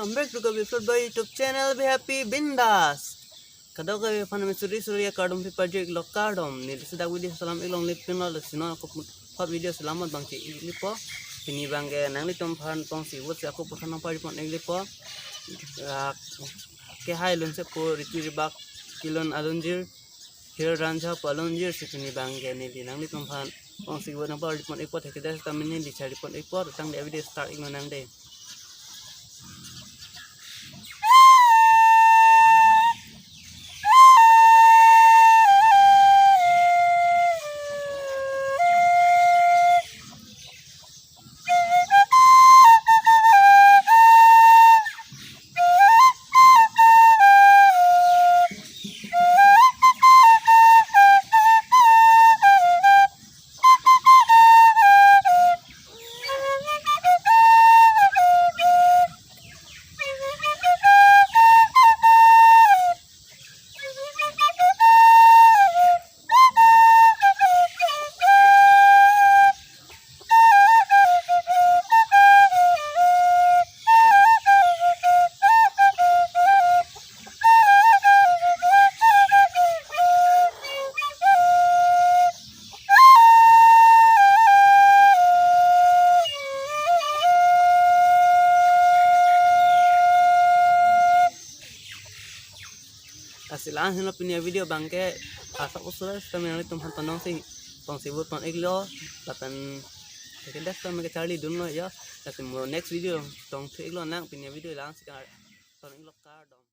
welcome back to Kavi Flood by YouTube channel. Be happy bindas. Kadau kavi fan me suri ya kardom pi project lo kardom ni sudah video salam ilong lipin lo sino aku hot video selamat bang ci lipo ini bang nang li tom fan tong si wot aku pesan apa di pon lipo ke hai lun se ko ritu bak kilon alunjir here ranja palonjir sini bang ni di nang li tom fan tong si wot apa di pon lipo te kedas tamini di cari pon lipo tang di video start ing nang de asilan hino punya video bangke asak usul kami nanti tumhan tonong sih tong sibut ton iglo lapan kedas kami ke Charlie dulu ya tapi next video tong iglo nang punya video lang sih ton iglo kardom